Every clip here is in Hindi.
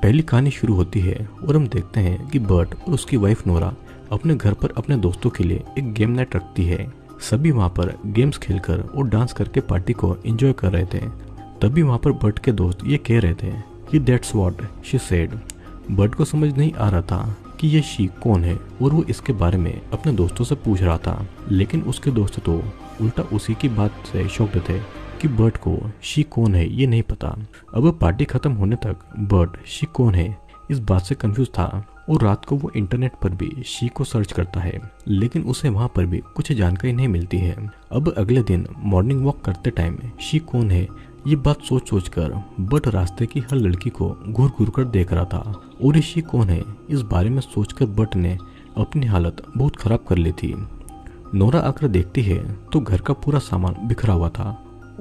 पहली कहानी शुरू होती है और हम देखते हैं कि बर्ट और उसकी वाइफ नोरा अपने घर पर अपने दोस्तों के लिए एक गेम नाइट रखती है। सभी वहाँ पर गेम्स खेलकर और डांस करके पार्टी को एंजॉय कर रहे थे। तभी वहाँ पर बर्ट के दोस्त ये कह रहे थे कि that's what she said. Bert को समझ नहीं आ रहा था कि ये शी कौन है और वो इसके बारे में अपने दोस्तों से पूछ रहा था, लेकिन उसके दोस्त तो उल्टा उसी की बात से शॉक्ड थे कि बर्ट को शी कौन है ये नहीं पता। अब पार्टी खत्म होने तक बर्ट शी कौन है इस बात से कंफ्यूज था और रात को वो इंटरनेट पर भी शी को सर्च करता है, लेकिन उसे वहाँ पर भी कुछ जानकारी नहीं मिलती है। अब अगले दिन मॉर्निंग वॉक करते टाइम शी कौन है ये बात सोच सोच कर बर्ट रास्ते की हर लड़की को घूर घूर कर देख रहा था और ये शी कौन है इस बारे में सोचकर बर्ट ने अपनी हालत बहुत खराब कर ली थी। नोरा आकर देखती है तो घर का पूरा सामान बिखरा हुआ था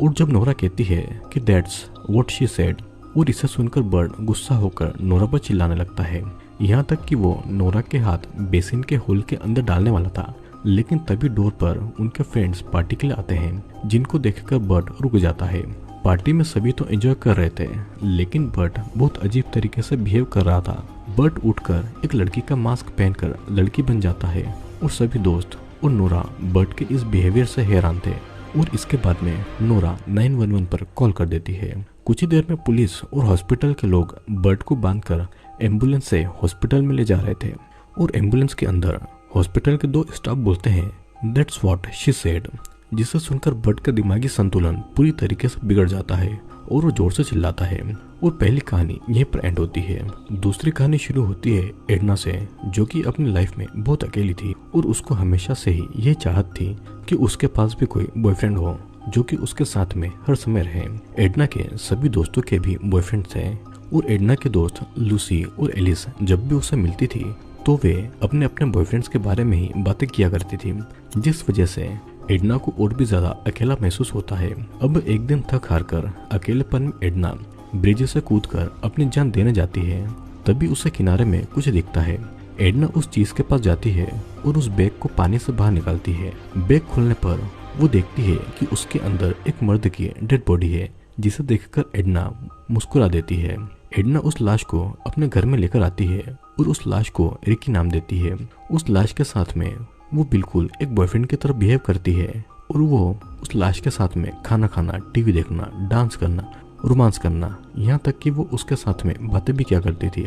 और जब नोरा कहती है कि दैट्स व्हाट शी सेड और इसे सुनकर बर्ट गुस्सा होकर नोरा पर चिल्लाने लगता है, यहाँ तक कि वो नोरा के हाथ बेसिन के होल के अंदर डालने वाला था। लेकिन तभी डोर पर उनके फ्रेंड्स पार्टी के लिए आते हैं, जिनको देखकर बर्ट रुक जाता है। पार्टी में सभी तो एंजॉय कर रहे थे, लेकिन बर्ट बहुत अजीब तरीके से बिहेव कर रहा था। बर्ट उठकर एक लड़की का मास्क पहनकर लड़की बन जाता है और सभी दोस्त और नोरा बर्ट के इस बिहेवियर से हैरान थे और इसके बाद में नोरा 911 पर कॉल कर देती है। कुछ ही देर में पुलिस और हॉस्पिटल के लोग बर्ट को बांधकर एम्बुलेंस से हॉस्पिटल में ले जा रहे थे और एम्बुलेंस के अंदर हॉस्पिटल के 2 स्टाफ बोलते हैं दैट्स व्हाट शी सेड, जिसे सुनकर बर्ट का दिमागी संतुलन पूरी तरीके से बिगड़ जाता है और वो जोर से चिल्लाता है। और पहली कहानी यहीं पर एंड होती है। दूसरी कहानी शुरू होती है एडना से, जो कि अपनी लाइफ में बहुत अकेली थी और उसको हमेशा से ही ये चाहत थी कि उसके पास भी कोई बॉयफ्रेंड हो जो कि उसके साथ में हर समय रहे। एडना के सभी दोस्तों के भी बॉयफ्रेंड थे और एडना के दोस्त लूसी और एलिस जब भी उसे मिलती थी तो वे अपने अपने बॉयफ्रेंड्स के बारे में ही बातें किया करती थी, जिस वजह से एडना को और भी ज्यादा अकेला महसूस होता है। अब एक दिन थक हार कर अकेलेपन में एडना ब्रिज से कूदकर अपनी जान देने जाती है। तभी उसे किनारे में कुछ दिखता है। एडना उस चीज के पास जाती है और उस बैग को पानी से बाहर निकालती है। बैग खोलने पर वो देखती है कि उसके अंदर एक मर्द की डेड बॉडी है, जिसे देखकर एडना मुस्कुरा देती है। एडना उस लाश को अपने घर में लेकर आती है और उस लाश को रिकी नाम देती है। उस लाश के साथ में वो बिल्कुल एक बॉयफ्रेंड की तरह बिहेव करती है और वो उस लाश के साथ में खाना खाना, टीवी देखना, डांस करना, रोमांस करना, यहाँ तक कि वो उसके साथ में बातें भी क्या करती थी।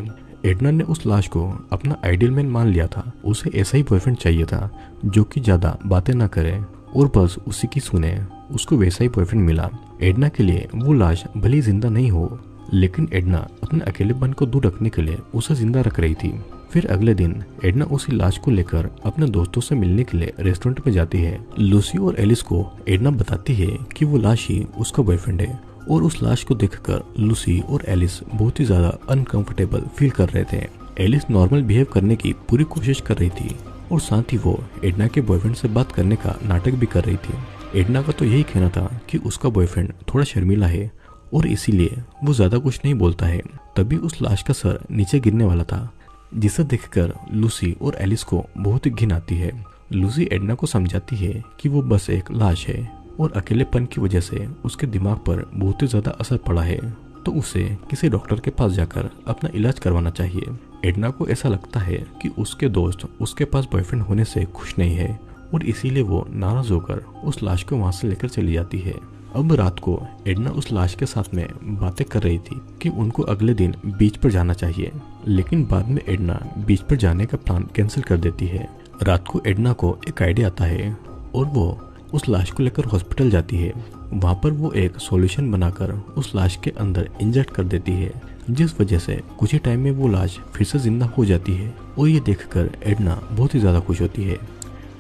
एडना ने उस लाश को अपना आइडियल मैन मान लिया था। उसे ऐसा ही बॉयफ्रेंड चाहिए था जो कि ज्यादा बातें ना करे और बस उसी की सुने। उसको वैसा ही बॉयफ्रेंड मिला। एडना के लिए वो लाश भले ही जिंदा नहीं हो, लेकिन एडना अपने अकेलेपन को दूर रखने के लिए उसे जिंदा रख रही थी। फिर अगले दिन एडना उसी लाश को लेकर अपने दोस्तों से मिलने के लिए रेस्टोरेंट में जाती है। लूसी और एलिस को एडना बताती है कि वो लाश ही उसका बॉयफ्रेंड है और उस लाश को देखकर लूसी और एलिस बहुत ही ज्यादा अनकंफर्टेबल फील कर रहे थे। एलिस नॉर्मल बिहेव करने की पूरी कोशिश कर रही थी और साथ ही वो एडना के बॉयफ्रेंड से बात करने का नाटक भी कर रही थी। एडना का तो यही कहना था कि उसका बॉयफ्रेंड थोड़ा शर्मीला है और इसीलिए वो ज्यादा कुछ नहीं बोलता है। तभी उस लाश का सर नीचे गिरने वाला था, जिसे देखकर लूसी और एलिस को बहुत ही घिन आती है। लूसी एडना को समझाती है कि वो बस एक लाश है और अकेलेपन की वजह से उसके दिमाग पर बहुत ही ज्यादा असर पड़ा है, तो उसे किसी डॉक्टर के पास जाकर अपना इलाज करवाना चाहिए। एडना को ऐसा लगता है कि उसके दोस्त उसके पास बॉयफ्रेंड होने से खुश नहीं है और इसीलिए वो नाराज होकर उस लाश को वहां से लेकर चली जाती है। अब रात को एडना उस लाश के साथ में बातें कर रही थी कि उनको अगले दिन बीच पर जाना चाहिए, लेकिन बाद में एडना बीच पर जाने का प्लान कैंसिल कर देती है। रात को एडना को एक आइडिया आता है और वो उस लाश को लेकर हॉस्पिटल जाती है। वहाँ पर वो एक सॉल्यूशन बनाकर उस लाश के अंदर इंजेक्ट कर देती है, जिस वजह से कुछ ही टाइम में वो लाश फिर से जिंदा हो जाती है और ये देखकर एडना बहुत ही ज्यादा खुश होती है।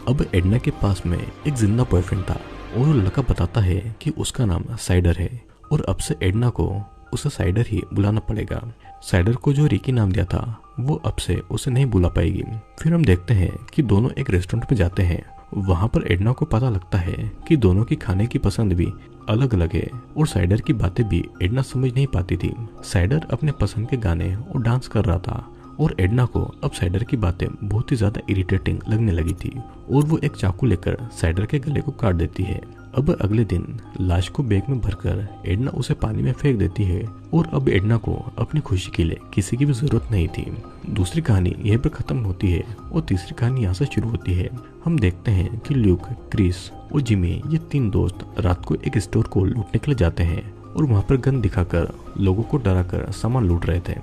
अब एडना के पास में एक जिंदा बॉयफ्रेंड था और वो लड़का बताता है कि उसका नाम साइडर है और अब से एडना को उसे साइडर ही बुलाना पड़ेगा। साइडर को जो रिकी नाम दिया था वो अब से उसे नहीं बुला पाएगी। फिर हम देखते हैं कि दोनों एक रेस्टोरेंट में जाते हैं। वहां पर एडना को पता लगता है कि दोनों की खाने की पसंद भी अलग अलग है और साइडर की बातें भी एडना समझ नहीं पाती थी। साइडर अपने पसंद के गाने और डांस कर रहा था और एडना को अब साइडर की बातें बहुत ही ज्यादा इरिटेटिंग लगने लगी थी और वो एक चाकू लेकर साइडर के गले को काट देती है। अब अगले दिन लाश को बैग में भरकर एडना उसे पानी में फेंक देती है और अब एडना को अपनी खुशी के लिए किसी की भी जरूरत नहीं थी। दूसरी कहानी यहीं पर खत्म होती है और तीसरी कहानी यहाँ से शुरू होती है। हम देखते हैं कि ल्यूक, क्रिस और जिमी ये 3 दोस्त रात को एक स्टोर को लूटने के लिए जाते हैं और वहाँ पर गन दिखाकर लोगों को डराकर सामान लूट रहे थे।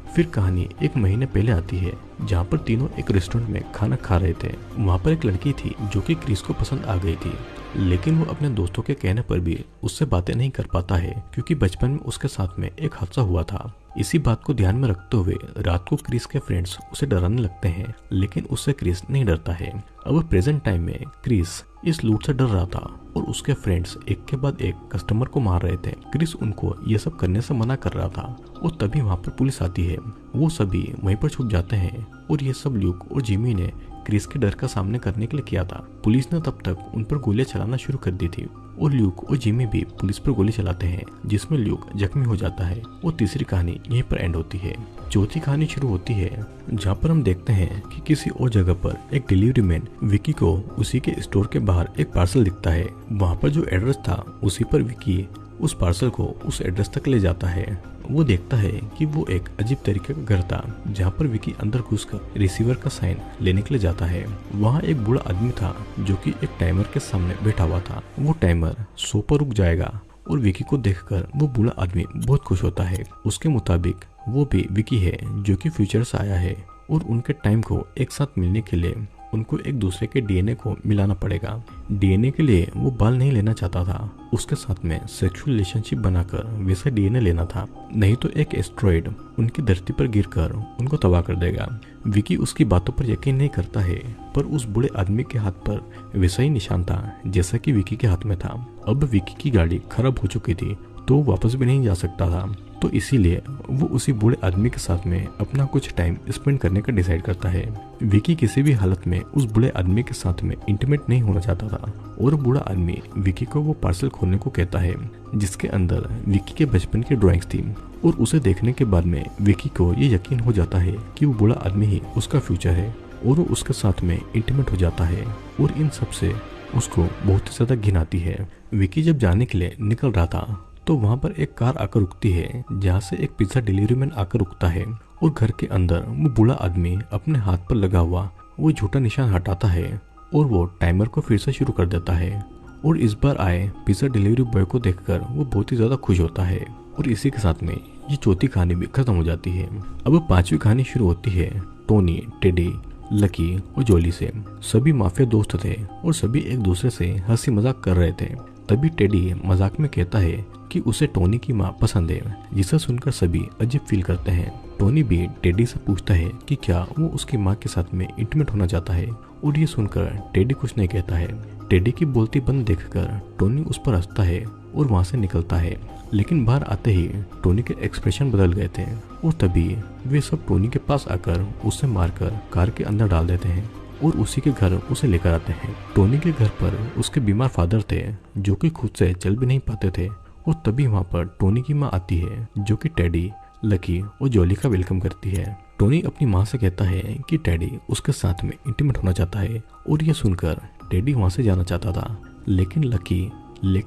फिर कहानी 1 महीने पहले आती है जहाँ पर तीनों एक रेस्टोरेंट में खाना खा रहे थे। वहाँ पर एक लड़की थी जो कि क्रिस को पसंद आ गई थी, लेकिन वो अपने दोस्तों के कहने पर भी उससे बातें नहीं कर पाता है क्योंकि बचपन में उसके साथ में एक हादसा हुआ था। इसी बात को ध्यान में रखते हुए रात को क्रिस के फ्रेंड्स उसे डराने लगते हैं, लेकिन उससे क्रिस नहीं डरता है। अब प्रेजेंट टाइम में क्रिस इस लूट से डर रहा था और उसके फ्रेंड्स एक के बाद एक कस्टमर को मार रहे थे। क्रिस उनको ये सब करने से मना कर रहा था और तभी वहाँ पर पुलिस आती है। वो सभी वहीं पर छुप जाते हैं और ये सब ल्यूक और जिमी ने क्रिस के डर का सामना करने के लिए किया था। पुलिस ने तब तक उन पर गोलियां चलाना शुरू कर दी थी और ल्यूक और जिमी भी पुलिस पर गोली चलाते हैं, जिसमें ल्यूक जख्मी हो जाता है और तीसरी कहानी यहीं पर एंड होती है। चौथी कहानी शुरू होती है जहाँ पर हम देखते हैं कि किसी और जगह पर एक डिलीवरी मैन विकी को उसी के स्टोर के बाहर एक पार्सल दिखता है। वहाँ पर जो एड्रेस था उसी पर विकी उस पार्सल को उस एड्रेस तक ले जाता है। वो देखता है कि वो एक अजीब तरीके का घर था जहाँ पर विकी अंदर घुसकर रिसीवर का साइन लेने के लिए जाता है। वहाँ एक बूढ़ा आदमी था जो कि एक टाइमर के सामने बैठा हुआ था। वो टाइमर 100 पर रुक जाएगा और विकी को देखकर वो बूढ़ा आदमी बहुत खुश होता है। उसके मुताबिक वो भी विकी है जो कि फ्यूचर से आया है और उनके टाइम को एक साथ मिलने के लिए उनको एक दूसरे के डीएनए को मिलाना पड़ेगा। डीएनए के लिए वो बाल नहीं लेना चाहता था, उसके साथ में सेक्सुअल रिलेशनशिप बनाकर वैसे डीएनए लेना था, नहीं तो एक एस्ट्रॉइड उनकी धरती पर गिरकर उनको तबाह कर देगा। विकी उसकी बातों पर यकीन नहीं करता है, पर उस बूढ़े आदमी के हाथ पर वैसा ही निशान था जैसा कि विकी के हाथ में था। अब विकी की गाड़ी खराब हो चुकी थी तो वापस भी नहीं जा सकता था, तो इसीलिए वो उसी बूढ़े आदमी के साथ में अपना कुछ टाइम स्पेंड करने का डिसाइड करता है। विकी किसी भी हालत में उस बूढ़े आदमी के साथ में इंटीमेट नहीं होना चाहता था और बूढ़ा आदमी विकी को वो पार्सल खोलने को कहता है जिसके अंदर विकी के बचपन की ड्राइंग्स थी और उसे देखने के बाद में विकी को ये यकीन हो जाता है कि वो बूढ़ा आदमी ही उसका फ्यूचर है और वो उसके साथ में इंटीमेट हो जाता है और इन सब से उसको बहुत ही ज्यादा घिन आती है। विकी जब जाने के लिए निकल रहा था तो वहाँ पर एक कार आकर रुकती है जहाँ से एक पिज्जा डिलीवरी मैन आकर रुकता है और घर के अंदर वो बूढ़ा आदमी अपने हाथ पर लगा हुआ वो झूठा निशान हटाता है और वो टाइमर को फिर से शुरू कर देता है और इस बार आए पिज्जा डिलीवरी बॉय को देखकर वो बहुत ही ज्यादा खुश होता है। और इसी के साथ में ये चौथी कहानी भी खत्म हो जाती है। अब 5वीं कहानी शुरू होती है टोनी, टेडी, लकी और जोली से। सभी माफिया दोस्त थे और सभी एक दूसरे से हंसी मजाक कर रहे थे। तभी टेडी मजाक में कहता है कि उसे टोनी की माँ पसंद है, जिसे सुनकर सभी अजीब फील करते हैं। टोनी भी टेडी से पूछता है कि क्या वो उसकी माँ के साथ में इंटीमेट होना चाहता है और ये सुनकर टेडी कुछ नहीं कहता है। टेडी की बोलती बंद देखकर टोनी उस पर हंसता है और वहाँ से निकलता है, लेकिन बाहर आते ही टोनी के एक्सप्रेशन बदल गए थे और तभी वे सब टोनी के पास आकर उसे मारकर कार के अंदर डाल देते हैं और उसी के घर उसे लेकर आते हैं। टोनी के घर पर उसके बीमार फादर थे जो कि खुद से चल भी नहीं पाते थे और तभी वहाँ पर टोनी की माँ आती है जो कि टेडी, लकी और जोली का वेलकम करती है। टोनी अपनी माँ से कहता है कि टेडी उसके साथ में इंटीमेट होना चाहता है और ये सुनकर टेडी वहाँ से जाना चाहता था, लेकिन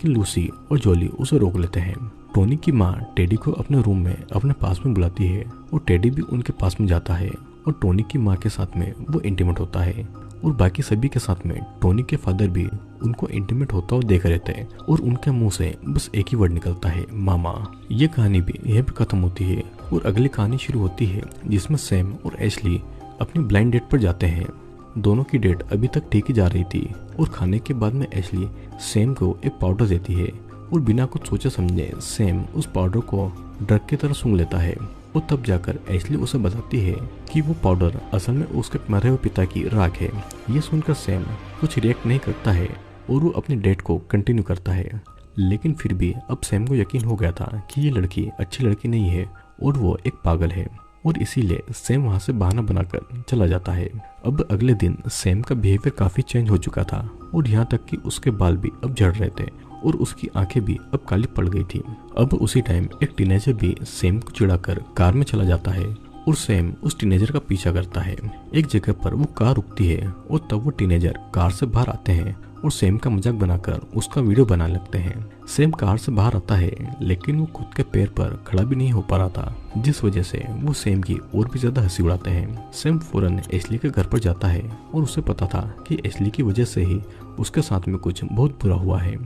लूसी और जोली उसे रोक लेते हैं। टोनी की माँ टेडी को अपने रूम में अपने पास में बुलाती है और टेडी भी उनके पास में जाता है और टोनी की माँ के साथ में वो इंटीमेट होता है और बाकी सभी के साथ में टोनी के फादर भी उनको इंटीमेट होता हुआ देख रहे थे और उनके मुंह से बस एक ही वर्ड निकलता है, मामा। ये कहानी भी यहीं पे खत्म होती है और अगली कहानी शुरू होती है जिसमें सैम और एशली अपनी ब्लाइंड डेट पर जाते हैं। दोनों की डेट अभी तक ठीक ही जा रही थी और खाने के बाद में एशली सैम को एक पाउडर देती है और बिना कुछ सोचे समझे सैम उस पाउडर को ड्रग की तरह सूंघ लेता है और तब जाकर एशली उसे बताती है कि वो पाउडर असल में उसके मरे हुए पिता की राख है। ये सुनकर सैम कुछ रिएक्ट नहीं करता है और वो अपनी डेट को कंटिन्यू करता है, लेकिन फिर भी अब सैम को यकीन हो गया था कि ये लड़की अच्छी लड़की नहीं है और वो एक पागल है और इसीलिए सैम वहाँ से बहाना बनाकर चला जाता है। अब अगले दिन सैम का बिहेवियर काफी चेंज हो चुका था और यहाँ तक कि उसके बाल भी अब झड़ रहे थे और उसकी आंखें भी अब काली पड़ गई थी। अब उसी टाइम एक टीनेजर भी सैम को चिढ़ाकर कार में चला जाता है और सैम उस टीनेजर का पीछा करता है। एक जगह पर वो कार रुकती है और तब वो टीनेजर कार से बाहर आते हैं और सेम का मजाक बनाकर उसका वीडियो बनाने लगते हैं। सेम कार से बाहर आता है लेकिन वो खुद के पैर पर खड़ा भी नहीं हो पा रहा था, जिस वजह से वो सेम की और भी ज्यादा हंसी उड़ाते हैं। सेम फौरन एशली के घर पर जाता है और उसे पता था कि एशली की वजह से ही उसके साथ में कुछ बहुत बुरा हुआ है।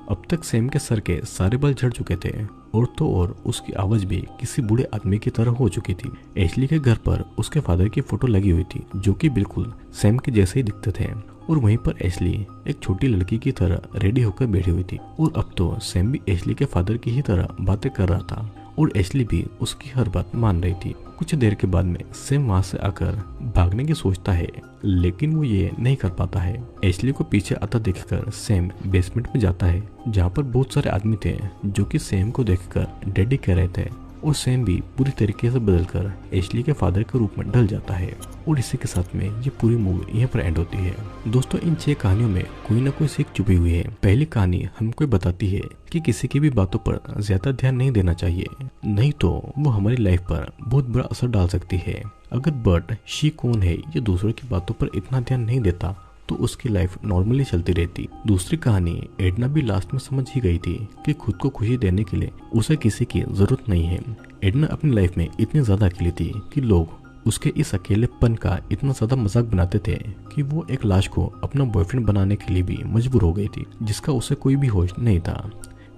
अब तक सेम के सर के सारे बाल झड़ चुके थे और तो और उसकी आवाज भी किसी बूढ़े आदमी की तरह हो चुकी थी। एशली के घर पर उसके फादर की फोटो लगी हुई थी जो कि बिल्कुल सेम के जैसे ही दिखते थे और वहीं पर एशली एक छोटी लड़की की तरह रेडी होकर बैठी हुई थी और अब तो सेम भी एशली के फादर की ही तरह बातें कर रहा था और एशली भी उसकी हर बात मान रही थी। कुछ देर के बाद में सेम वहां से आकर भागने की सोचता है लेकिन वो ये नहीं कर पाता है। एशली को पीछे आता देखकर सेम बेसमेंट में जाता है जहाँ पर बहुत सारे आदमी थे जो कि सेम को देखकर डैडी कह रहे थे और सेम भी पूरी तरीके से बदलकर एशली के फादर के रूप में ढल जाता है। और इसी के साथ में ये पूरी मूवी यहाँ पर एंड होती है। दोस्तों इन 6 कहानियों में कोई ना कोई सीख छुपी हुई है। पहली कहानी हमको बताती है कि किसी की भी बातों पर ज्यादा ध्यान नहीं देना चाहिए, नहीं तो वो हमारी लाइफ पर बहुत बुरा असर डाल सकती है। अगर बर्ट शी कौन है ये दूसरों की बातों पर इतना ध्यान नहीं देता तो उसकी लाइफ नॉर्मली चलती रहती। दूसरी कहानी एडना भी लास्ट में समझ ही गई थी कि खुद को खुशी देने के लिए उसे किसी की जरूरत नहीं है। एडना अपनी लाइफ में इतनी ज्यादा अकेली थी कि लोग उसके इस अकेलेपन का इतना ज्यादा मजाक बनाते थे कि वो एक लाश को अपना बॉयफ्रेंड बनाने के लिए भी मजबूर हो गई थी, जिसका उसे कोई भी होश नहीं था।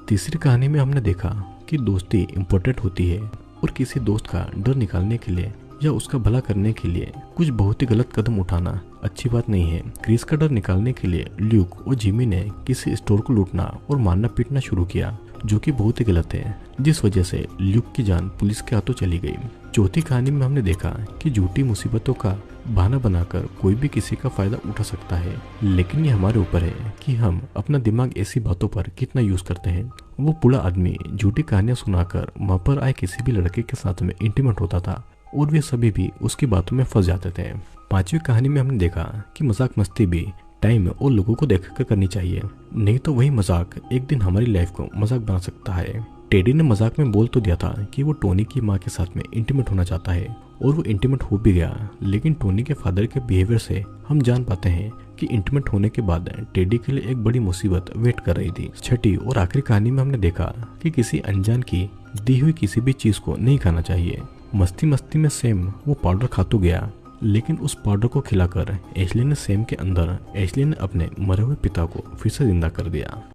तीसरी कहानी में हमने देखा कि दोस्ती इम्पोर्टेंट होती है और किसी दोस्त का डर निकालने के लिए या उसका भला करने के लिए कुछ बहुत ही गलत कदम उठाना अच्छी बात नहीं है। क्रिस का डर निकालने के लिए ल्यूक और जिमी ने किसी स्टोर को लूटना और मारना पीटना शुरू किया जो कि बहुत ही गलत है, जिस वजह से ल्यूक की जान पुलिस के हाथों चली गई। चौथी कहानी में हमने देखा कि झूठी मुसीबतों का बहाना बनाकर कोई भी किसी का फायदा उठा सकता है, लेकिन ये हमारे ऊपर है कि हम अपना दिमाग ऐसी बातों पर कितना यूज करते हैं। वो बूढ़ा आदमी झूठी कहानियां सुनाकर वहां पर आए किसी भी लड़के के साथ में इंटीमेट होता था और वे सभी भी उसकी बातों में फंस जाते थे। पांचवी कहानी में हमने देखा कि मजाक मस्ती भी टाइम और लोगों को देखकर करनी चाहिए, नहीं तो वही मजाक एक दिन हमारी लाइफ को मजाक बना सकता है। टेडी ने मजाक में बोल तो दिया था कि वो टोनी की माँ के साथ में इंटीमेट होना चाहता है और वो इंटीमेट हो भी गया, लेकिन टोनी के फादर के बिहेवियर से हम जान पाते हैं कि इंटीमेट होने के बाद टेडी के लिए एक बड़ी मुसीबत वेट कर रही थी। छठी और आखिरी कहानी में हमने देखा कि किसी अनजान की दी हुई किसी भी चीज को नहीं खाना चाहिए। मस्ती मस्ती में सेम वो पाउडर खा तो गया, लेकिन उस पाउडर को खिलाकर एशली ने सेम के अंदर एशली ने अपने मरे हुए पिता को फिर से जिंदा कर दिया।